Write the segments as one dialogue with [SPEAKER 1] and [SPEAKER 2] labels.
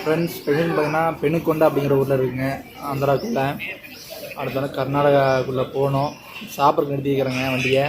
[SPEAKER 1] Friends பெண்ணுன்னு பார்த்தீங்கன்னா பெண்ணுக்கொண்டா அப்படிங்கிற ஊரில் இருக்குங்க, ஆந்திராக்குள்ளே. அடுத்தால கர்நாடகாக்குள்ளே போகணும். சாப்பிட்றதுக்கு நிறுத்திக்கிறேங்க வண்டியை.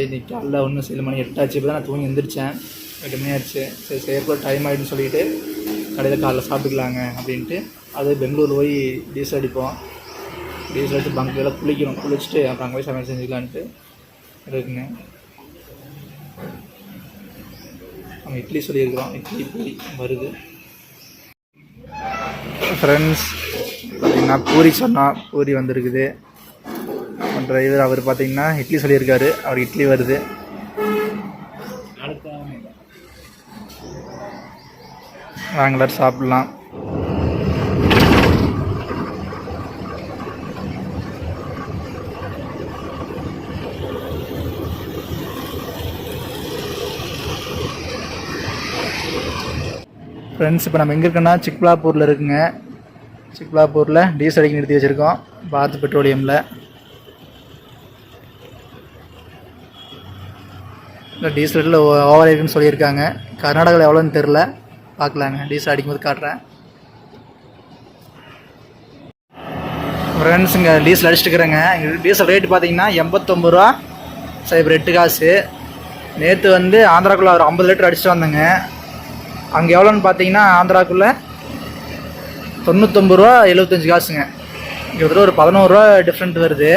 [SPEAKER 1] இன்னைக்கு காலைல ஒன்றும் சில மணி 8 ஆச்சு. இப்போ தான் நான் தூங்கி எழுந்திரிச்சேன். 8 மணி ஆயிடுச்சு. சரி செயற்குள்ள டைம் ஆகிடுன்னு சொல்லிவிட்டு கடையில் காலைல சாப்பிட்டுக்கலாங்க அப்படின்ட்டு அது பெங்களூர் போய் டீசல் அடிப்போம். டீசல் அடித்து பங்கில் குளிக்கணும். குளிச்சுட்டு அப்புறம் அங்கே போய் சமையல் செஞ்சுக்கலான்ட்டு இருக்குங்க. நம்ம இட்லி சொல்லியிருக்கிறோம். இட்லி பூரி வருது. ஃப்ரெண்ட்ஸ் பார்த்திங்கன்னா பூரி சொன்னால் பூரி வந்திருக்குது. டிரைவர் அவர் பார்த்திங்கன்னா இட்லி சொல்லியிருக்காரு. அவர் இட்லி வருது. வாங்கலார் சாப்பிட்லாம். ஃப்ரெண்ட்ஸ் இப்போ நம்ம எங்கே இருக்கோன்னா சிக்பலாப்பூரில் இருக்குங்க. சிக்பலாப்பூரில் டீசல் அடிக்க நிறுத்தி வச்சுருக்கோம். பாரத் பெட்ரோலியமில். இல்லை டீசல் ரேட்டில் ஓவர் இருக்குன்னு சொல்லியிருக்காங்க. கர்நாடகாவில் எவ்வளோன்னு தெரில, பார்க்கலாங்க. டீசல் அடிக்கும்போது காட்டுறேன். ஃப்ரெண்ட்ஸ் இங்கே டீசல் அடிச்சுட்டுக்கிறேங்க. இங்கே டீசல் ரேட்டு பார்த்தீங்கன்னா 89 ரூபா 08 காசு. நேற்று ஆந்திராக்குள்ளே ஒரு 50 லிட்டர் அடிச்சுட்டு வந்தேங்க. அங்கே எவ்வளோன்னு பார்த்தீங்கன்னா ஆந்திராக்குள்ளே 99 ரூபா 75 காசுங்க. கிட்டத்தட்ட ஒரு 11 ரூபா டிஃப்ரெண்ட் வருது.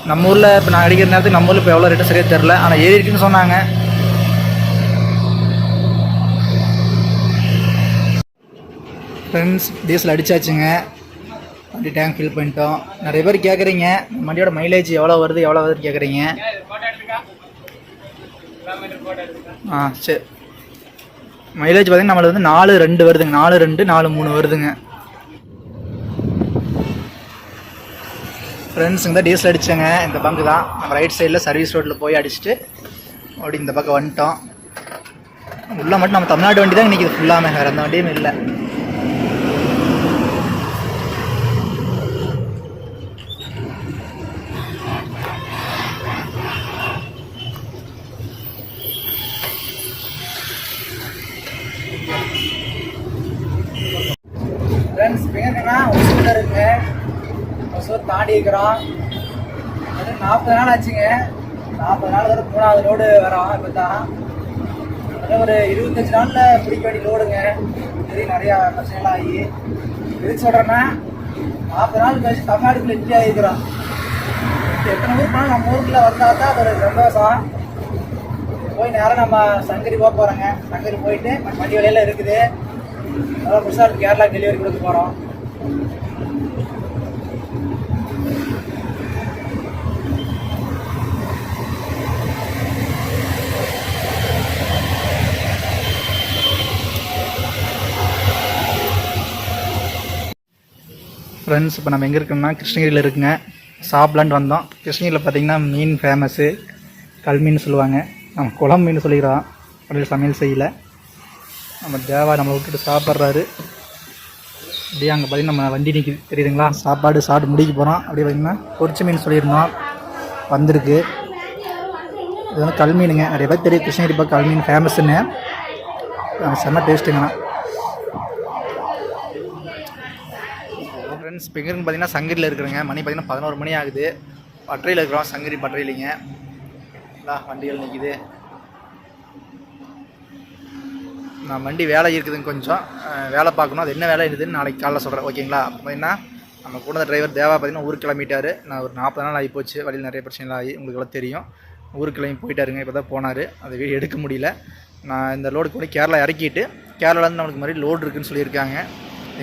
[SPEAKER 1] நம்ம ஊரில் இப்போ நான் அடிக்கிற நேரத்துக்கு நம்ம ஊரில் இப்போ எவ்வளோ ரேட்டு சரியாக தெரில, ஆனால் ஏறி இருக்குன்னு சொன்னாங்க. ஃப்ரெண்ட்ஸ் டீசல் அடித்தாச்சுங்க. வண்டி டேங்க் ஃபில் பண்ணிட்டோம். நிறைய பேர் கேட்குறீங்க வண்டியோட மைலேஜ் எவ்வளோ வருதுன்னு கேட்குறீங்க. சரி, மைலேஜ் பார்த்திங்கன்னா நம்மளுக்கு 4.2 வருதுங்க. 4.2 4.3 வருதுங்க. ஃப்ரெண்ட்ஸுங்க தான் டீசல் அடித்தேங்க. இந்த பங்கு தான் நம்ம ரைட் சைடில் சர்வீஸ் ரோட்டில் போய் அடிச்சுட்டு அப்படி இந்த பக்கம் வந்துட்டோம். உள்ளே மட்டும் நம்ம தமிழ்நாட்டு வண்டி தான் இன்றைக்கி ஃபுல்லாமே, வேறு எந்த வண்டியும் இல்லை. ஃப்ரெண்ட்ஸ் இப்போ எங்கன்னா ஒசூரில் இருக்குங்க. ஒசூர் தாண்டி இருக்கிறோம். அது 40 நாள் ஆச்சுங்க. 40 நாள் வரை 3வது லோடு வரோம். இப்போ தான் அது ஒரு 25 நாளில் பிடிக்க வேண்டிய லோடுங்க. சரி, நிறையா பிரச்சனைலாம் ஆகி எதுக்கு சொல்கிறேன்னா 40 நாள் கழிச்சு தமிழ்நாட்டுக்குள்ள இந்தியா ஆகிக்கிறோம். எத்தனை ஊர் போனால் நம்ம ஊருக்குள்ளே வந்தால் தான் ஒரு சந்தோஷம். போய் நேரம் நம்ம சங்கரி போக போகிறோங்க. சங்கரி போயிட்டு வண்டி வேலையில் இருக்குது. அதான் புதுசாக கேரளா டெலிவரி கொடுக்க போகிறோம். ஃப்ரெண்ட்ஸ் இப்போ நம்ம எங்கே இருக்கோம்னா கிருஷ்ணகிரியில் இருக்குங்க. சாப்பிட்லான்ட்டு வந்தோம். கிருஷ்ணகிரியில் பார்த்திங்கன்னா மீன் ஃபேமஸ்ஸு. கல் மீன் சொல்லுவாங்க. நம்ம குளம் மீன் சொல்லிக்கிறோம். அப்படியே சமையல் செய்யலை. நம்ம தேவா நம்மளை விட்டுட்டு சாப்பிட்றாரு. அப்படியே அங்கே பார்த்திங்கன்னா நம்ம வண்டி நிற்கிது தெரியுதுங்களா. சாப்பிட்டு முடிக்க போகிறோம். அப்படியே பார்த்திங்கன்னா பொரிச்ச மீன் சொல்லியிருந்தோம், வந்திருக்கு. இது கல் மீனுங்க. நிறைய பேர் தெரியும் கிருஷ்ணகிரி பக்கம் கல் மீன் ஃபேமஸ்ன்னு. செம்ம டேஸ்ட்டுங்கண்ணா. ஃப்ரெண்ட்ஸ் இப்போ எங்கேன்னு பார்த்தீங்கன்னா சங்கரியில் இருக்கிறேங்க. மணி பார்த்திங்கன்னா 11 மணி ஆகுது. பட்டறையில் இருக்கிறோம். சங்கரி பட்டறையிலிங்க. வண்டிகள் நிற்கிது. நான் வண்டி வேலை இருக்குதுங்க, கொஞ்சம் வேலை பார்க்கணும். அது என்ன வேலை இருக்குதுன்னு நாளைக்கு காலைல சொல்கிறேன், ஓகேங்களா. அப்போ பார்த்தீங்கன்னா நம்ம கூட டிரைவர் தேவா பார்த்திங்கன்னா ஊருக்கு கிளம்பிட்டார். நான் ஒரு 40 நாள் ஆகி போச்சு. வழியில் நிறைய பிரச்சனைகள் ஆகி உங்களுக்கு எல்லாம் தெரியும். ஊருக்கு கிளம்பி போயிட்டாருங்க. இப்போ தான் போனார். அது வீடியோ எடுக்க முடியல. நான் இந்த லோடுக்கு போய் கேரளா இறக்கிட்டு, கேரளாலேருந்து நம்மளுக்கு மாதிரி லோடு இருக்குதுன்னு சொல்லியிருக்காங்க.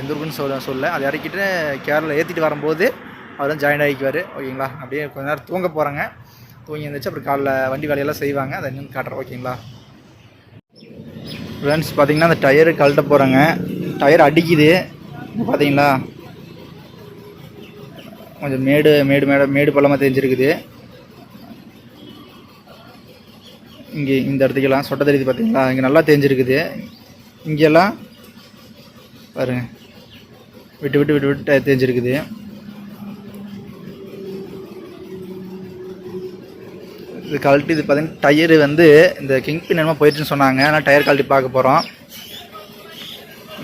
[SPEAKER 1] எந்த ஊருக்குன்னு சொல்ல அதை இறக்கிட்டு கேரளா ஏற்றிட்டு வரும்போது அவர் தான் ஜாயின் ஆகிக்குவார், ஓகேங்களா. அப்படியே கொஞ்ச நேரம் தூங்க போகிறாங்க. தூங்கி இருந்துச்சு அப்புறம் காலைல வண்டி வேலையெல்லாம் செய்வாங்க. அதை இன்னும் காட்டுறேன், ஓகேங்களா. ஃப்ரெண்ட்ஸ் பார்த்திங்கன்னா அந்த டயரு கழட்ட போகிறாங்க. டயர் அடிக்குது பார்த்தீங்களா. கொஞ்சம் மேடு பள்ளமாக தெரிஞ்சிருக்குது. இங்கே இந்த இடத்துக்கெல்லாம் சொட்டை தெரியுது பார்த்தீங்களா. இங்கே நல்லா தெரிஞ்சிருக்குது. இங்கெல்லாம் பாருங்கள் விட்டு விட்டு விட்டு விட்டு தெரிஞ்சிருக்குது. இது கழட்டி இது பார்த்தீங்கன்னா டயரு வந்து இந்த கிங் பின் என்னமோ போயிடுச்சுன்னு சொன்னாங்க. ஆனால் டயர் கழட்டி பார்க்க போகிறோம்.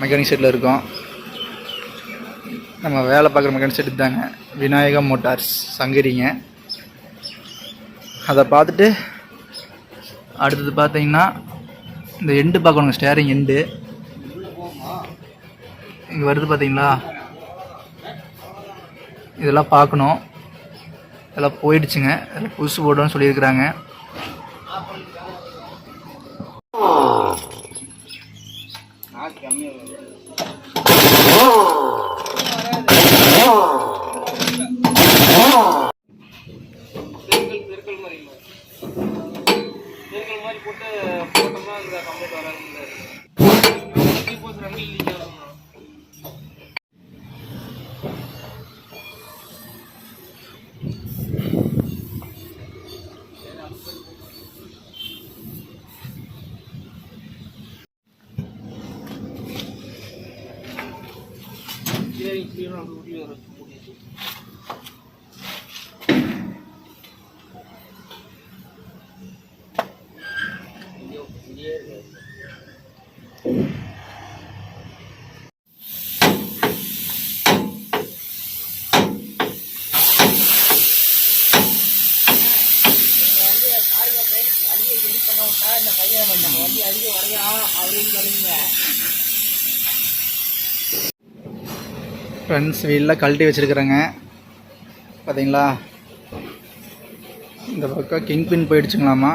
[SPEAKER 1] மெக்கானிக் செட்டில் இருக்கோம். நம்ம வேலை பார்க்குற மெக்கானிக் செட்டு தாங்க, விநாயகா மோட்டார்ஸ் சங்கரிங்க. அதை பார்த்துட்டு அடுத்தது பார்த்தீங்கன்னா இந்த எண்டு பார்க்கணுங்க, ஸ்டேரிங் எண்டு இங்கே வருது பார்த்தீங்களா, இதெல்லாம் பார்க்கணும். இதெல்லாம் போயிடுச்சுங்க, இதெல்லாம் புதுசு போட்டோன்னு சொல்லியிருக்கிறாங்க. ஃப்ரெண்ட்ஸ் வீலில் கழட்டி வச்சுருக்குறேங்க பார்த்தீங்களா. இந்த பக்கம் கிங் பின் போயிடுச்சுங்களாமா.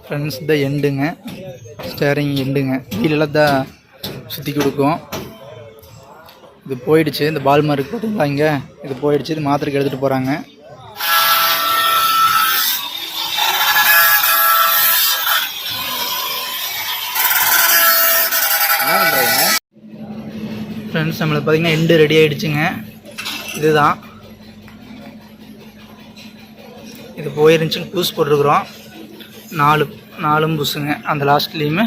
[SPEAKER 1] ஃப்ரெண்ட்ஸ் இந்த எண்டுங்க, ஸ்டேரிங் எண்டுங்க, வீலெல்லாம் தான் சுற்றி கொடுக்கும். இது போயிடுச்சு, இந்த பால் மார்க் போட்டிங்களா இங்கே, இது போயிடுச்சு. இது மாத்திரைக்கு எடுத்துகிட்டு போகிறாங்க. ஃப்ரெண்ட்ஸ் நம்மளுக்கு பார்த்திங்கன்னா எண்டு ரெடி ஆகிடுச்சுங்க. இதுதான், இது போயிருந்துச்சுங்க, புதுசு போட்டிருக்குறோம். நாலும் புதுசுங்க. அந்த லாஸ்ட்லேயுமே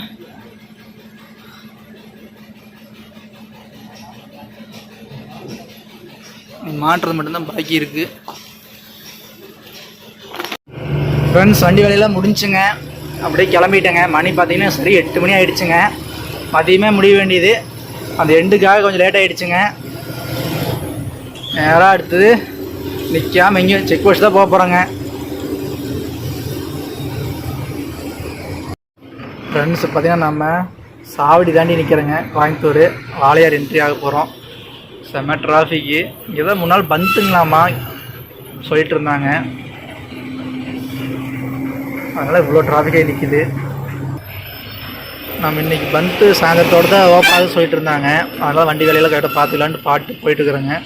[SPEAKER 1] மாட்டுறது மட்டும்தான் பாக்கி இருக்குது. ஃப்ரெண்ட்ஸ் வண்டி வேலையெல்லாம் முடிஞ்சுங்க, அப்படியே கிளம்பிட்டேங்க. மணி பார்த்தீங்கன்னா சரி 8 மணி ஆகிடுச்சுங்க. மதியமே முடிய வேண்டியது, அந்த எண்டுக்காக கொஞ்சம் லேட் ஆகிடுச்சுங்க. நேராக அடுத்தது நிற்காமல் எங்கேயும் செக் போஸ்ட் தான் போக போகிறோங்க. ஃப்ரெண்ட்ஸ் பார்த்திங்கன்னா நம்ம சாவடி தாண்டி நிற்கிறோங்க. கோயம்புத்தூர் வாளையார் என்ட்ரி ஆக போகிறோம். செம்ம டிராஃபிக்கு. இங்கே தான் முன்னால் பந்துங்களாமா சொல்லிட்டு இருந்தாங்க, அதனால் இவ்வளோ டிராஃபிக்காக நிற்கிது. நம்ம இன்றைக்கி பந்து சாயந்தரத்தோடு தான் ஓப்பனாக சொல்லிட்டு இருந்தாங்க, அதனால் வண்டி வேலையெல்லாம் கரெக்டாக பார்த்துக்கலான்ட்டு பாட்டு போயிட்டுருக்குறேங்க.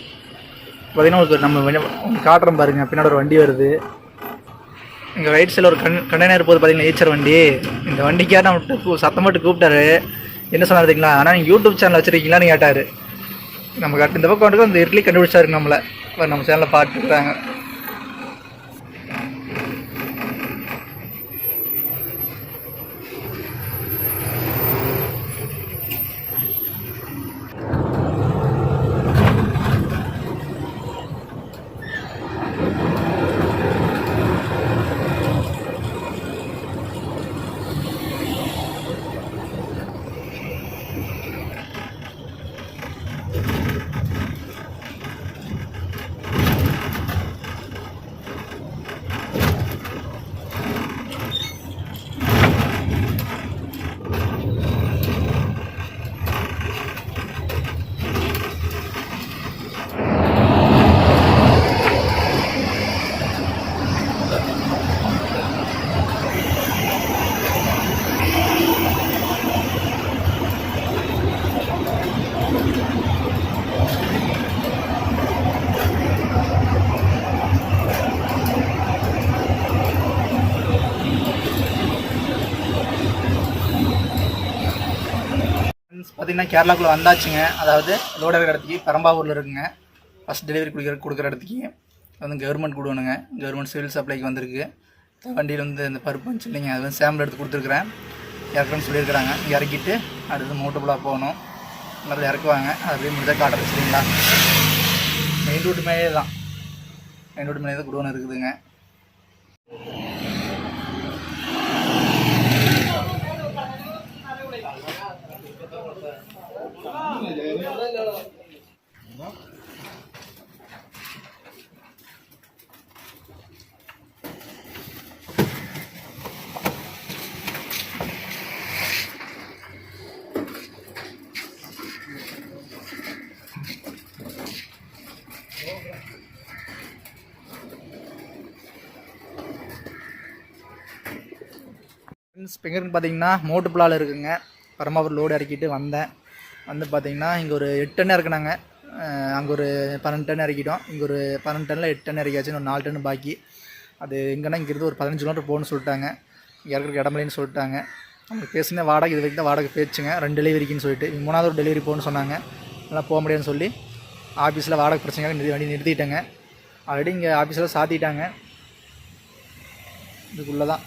[SPEAKER 1] பார்த்திங்கன்னா உங்களுக்கு நம்ம காட்டுறோம் பாருங்கள், பின்னாடி ஒரு வண்டி வருது. இங்கே ரைட் சைடில் ஒரு கண்டெய்னர் போகுது பார்த்தீங்கன்னா, ஈச்சர் வண்டி. இந்த வண்டிக்காக நம்ம சத்தம் போட்டு கூப்பிட்டாரு. என்ன சொன்னாருங்களா, ஆனால் நீங்கள் யூடியூப் சேனல் வச்சுருக்கீங்களான்னு கேட்டார். நம்ம கரெக்ட் இந்த பக்கம் வந்துட்டு அந்த இட்லி கண்டுபிடிச்சாரு நம்மளை. நம்ம சேனலில் பார்த்துருக்குறாங்க. பார்த்திங்கன்னா கேரளாக்குள்ளே வந்தாச்சுங்க. அதாவது லோடு இருக்கிற இடத்துக்கு பெரம்பாவூரில் இருக்குங்க. ஃபஸ்ட் டெலிவரி கொடுக்குற இடத்துக்கு வந்து கவர்மெண்ட் கொடுக்கணுங்க. கவர்மெண்ட் சிவில் சப்ளைக்கு வந்திருக்கு. வண்டியில் வந்து இந்த பருப்புன்னு சொல்லிங்க அது வந்து சாம்பிள் எடுத்து கொடுத்துருக்குறேன், இறக்குறேன்னு சொல்லியிருக்கிறாங்க. இங்கே இறக்கிட்டு அடுத்து மூட்டை போகணும், நல்லா இறக்குவாங்க. அது அப்படியே முடிஞ்சால் காட்டுறது சரிங்களா. மெயின் ரோட்டு மேலே தான், மெயின் ரோட்டு மேலே தான் குடோன் இருக்குதுங்க. ஃப்ரெண்ட்ஸ் எங்கே இருக்குன்னு பார்த்தீங்கன்னா மோட்டுப்புலாவில் இருக்குங்க. பரமாபுரம் லோடு இறக்கிட்டு வந்தேன். வந்து பார்த்தீங்கன்னா இங்கே ஒரு 8 டன் இறக்குனாங்க, அங்கே ஒரு 12 டன் இறக்கிட்டோம். இங்கே ஒரு 12 டனில் 8 டன் இறக்கியாச்சு, ஒரு 4 டன் பாக்கி. அது எங்கன்னா இங்கேருந்து ஒரு 15 கிலோமீட்டர் போகணுன்னு சொல்லிட்டாங்க, இங்கே இறக்குறதுக்கு இடமில்லைன்னு சொல்லிட்டாங்க. அவங்க பேசுனே வாடகை இது வரைக்கும் தான் வாடகை பேச்சுங்க, 2 டெலிவரிக்குன்னு சொல்லிட்டு. 3வது ஒரு டெலிவரி போகணுன்னு சொன்னாங்க, அதெல்லாம் போக முடியாதுன்னு சொல்லி ஆஃபீஸில் வாடகை பிரச்சனைக்காக வண்டி நிறுத்திட்டேங்க. ஆல்ரெடி இங்கே ஆஃபீஸில் சாத்திட்டாங்க. இதுக்குள்ளே தான்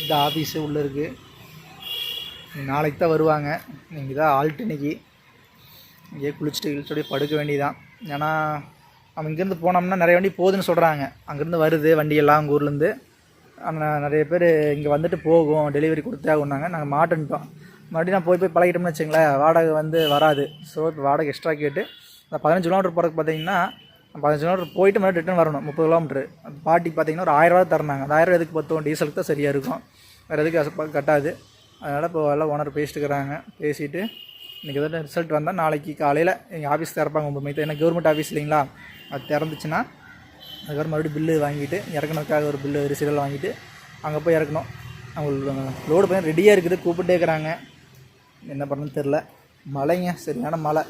[SPEAKER 1] இந்த ஆஃபீஸு உள்ளே இருக்குது. நாளைக்கு தான் வருவாங்க. நீங்கள் தான் ஆல்ட்டு இன்றைக்கி இங்கேயே குளிச்சுட்டு படுக்க வேண்டியதான். ஏன்னா நம்ம இங்கேருந்து போனோம்னா நிறைய வண்டி போகுதுன்னு சொல்கிறாங்க, அங்கேருந்து வருது வண்டியெல்லாம் உங்கள் ஊர்லேருந்து. ஆனால் நிறைய பேர் இங்கே வந்துட்டு போகும், டெலிவரி கொடுத்தே ஆகுனாங்க. நாங்கள் மாட்டேன்ட்டோம். மறுபடியும் நான் போய் பழகிட்டோம்னு வச்சுங்களேன், வாடகை வந்து வராது. ஸோ இப்போ வாடகை எக்ஸ்ட்ரா கேட்டு அந்த 15 கிலோமீட்டர் போகிறதுக்கு பார்த்தீங்கன்னா 15 கிலோமீட்டர் போயிட்டு மறுபடியும் ரிட்டன் வரணும், 30 கிலோமீட்டர். அந்த பாட்டிக்கு பார்த்தீங்கன்னா ஒரு 1000 ரூபா தரணாங்க. அந்த 1000 எதுக்கு பற்றும், டீசலுக்கு தான் சரியாக இருக்கும், வேறு எதுக்கு கட்டாது. அதனால் இப்போ எல்லாம் ஓனர் பேசிட்டு இருக்கிறாங்க. பேசிவிட்டு இன்றைக்கி எதாவது ரிசல்ட் வந்தால் நாளைக்கு காலையில் எங்கள் ஆஃபீஸ் திறப்பாங்க 9 மணிக்கு. ஏன்னா கவர்மெண்ட் ஆஃபீஸ் இல்லைங்களா, அது திறந்துச்சுன்னா அதுக்கப்புறம் மறுபடியும் பில்லு வாங்கிட்டு இறக்கணுக்காக ஒரு பில்லு ரிசீவல் வாங்கிட்டு அங்கே போய் இறக்கணும். அவங்க லோடு போய் ரெடியாக இருக்குது, கூப்பிட்டே இருக்கிறாங்க. என்ன பண்ணணும்னு தெரில. மழைங்க, சரியான மழை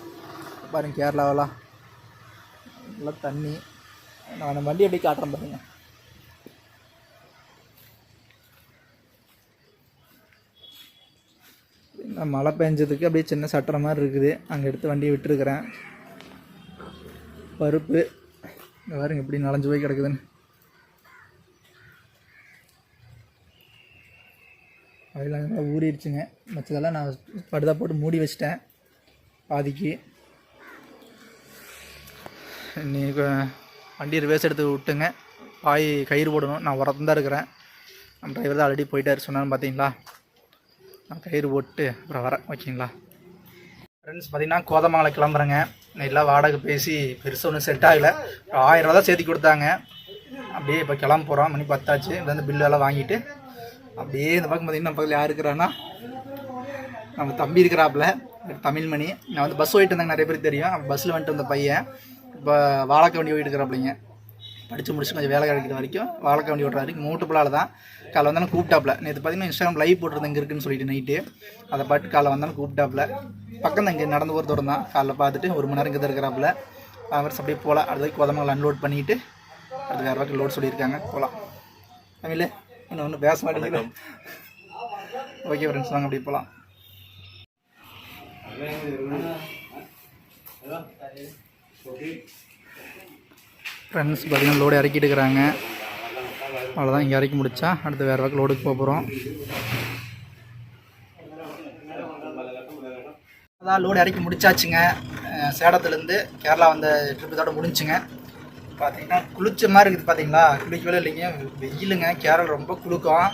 [SPEAKER 1] பாருங்கள். கேரளாவெல்லாம் நல்லா தண்ணி. நான் அந்த வண்டி எப்படி காட்டுறேன் பாருங்க. மழை பெஞ்சதுக்கு அப்படியே சின்ன சட்டுற மாதிரி இருக்குது, அங்கே எடுத்து வண்டியை விட்டுருக்குறேன். பருப்பு இங்கே பாருங்க எப்படி நனைஞ்சு போய் கிடக்குதுன்னு. அதெல்லாம் நல்லா ஊறிடுச்சுங்க. மற்றதெல்லாம் நான் படுதா போட்டு மூடி வச்சிட்டேன் பாதிக்கு. நீ வண்டி ரிவர்ஸ் எடுத்து விட்டுங்க, பாய் கயிறு போடணும். நான் உரத்து தான் இருக்கிறேன், நம்ம டிரைவர் தான் ஆல்ரெடி போயிட்டார் சொன்னான்னு பார்த்தீங்களா. நான் கயிறு போட்டு அப்புறம் வரேன், ஓகேங்களா. ஃப்ரெண்ட்ஸ் பார்த்தீங்கன்னா கோதமங்கலம் கிளம்புறேங்க. நைட்லாம் வாடகை பேசி பெருசாக ஒன்றும் செட் ஆகலை, 1000 ரூபா தான் சேர்த்து கொடுத்தாங்க. அப்படியே இப்போ கிளம்ப போகிறோம், மணி 10 ஆச்சு. இந்த வந்து பில்லெல்லாம் வாங்கிட்டு அப்படியே இந்த பக்கம் பார்த்தீங்கன்னா நம்ம பக்கத்தில் யார் இருக்கிறான்னா நம்ம தம்பி இருக்கிறாப்புல, தமிழ்மணி. நான் வந்து பஸ் போயிட்டு இருந்தாங்க, நிறைய பேருக்கு தெரியும். பஸ்ஸில் வந்துட்டு வந்த பையன் இப்போ வாழைக்க வண்டி ஓடிட்டு இருக்கிறாப்பிள்ளைங்க. படித்து முடிச்சு கொஞ்சம் வேலை கிடைக்கிற வரைக்கும் வாழைக்க வண்டி ஓட்டுறாரு. மூட்டுப்புலால் தான். காலை வந்தாலும் கூப்பிட்டாப்புல. நேற்று பார்த்தீங்கன்னா இன்ஸ்டாகிராம் லைவ் போட்டுருந்தேன் இங்கே இருக்குன்னு சொல்லிட்டு நைட்டு. அதை பாட்டு காலை வந்தாலும் கூப்பிட்டாப்புல. பக்கம் தான், இங்கே நடந்து போகிற தூரம் தான். காலைல பார்த்துட்டு 1 மணி நேரம் இங்கே தான் இருக்கிறாப்புல. அவர்ஸ் அப்படியே போகலாம். அடுத்த கோதமங்கலம் அன்லோட் பண்ணிவிட்டு அடுத்து வேறு வாக்கு லோட் சொல்லியிருக்காங்க, போகலாம். தமிழ் இன்னும் பேச மாட்டேங்குது. ஓகே ஃப்ரெண்ட்ஸ், வாங்க அப்படியே போகலாம். ஃப்ரெண்ட்ஸ் பார்த்தீங்கன்னா லோடு இறக்கிட்டு இருக்கிறாங்க. அவ்வளோதான், இங்கே இறக்கி முடித்தா அடுத்து வேறு வாக்கு லோடுக்கு போக போகிறோம். அதான் லோடு இறக்கி முடிச்சாச்சுங்க. சேலத்துலேருந்து கேரளா வந்த ட்ரிப்பத்தோட முடிஞ்சுங்க. பார்த்தீங்கன்னா குளிச்ச மாதிரி இருக்குது. பார்த்தீங்களா, குளிக்கவே இல்லைங்க, வெயிலுங்க. கேரளா ரொம்ப குளுக்கும்.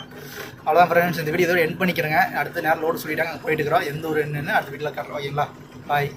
[SPEAKER 1] அவ்வளோதான் ஃப்ரெண்ட்ஸ், இந்த வீடியோ இதோட எண்ட் பண்ணிக்கிறேங்க. அடுத்த நேரம் லோடு சொல்லிட்டாங்க, அங்கே போயிட்டு இருக்கிறோம். எந்த ஒரு என்னன்னு அடுத்த வீட்டில் காட்டுறோம், ஓகேங்களா. பாய்.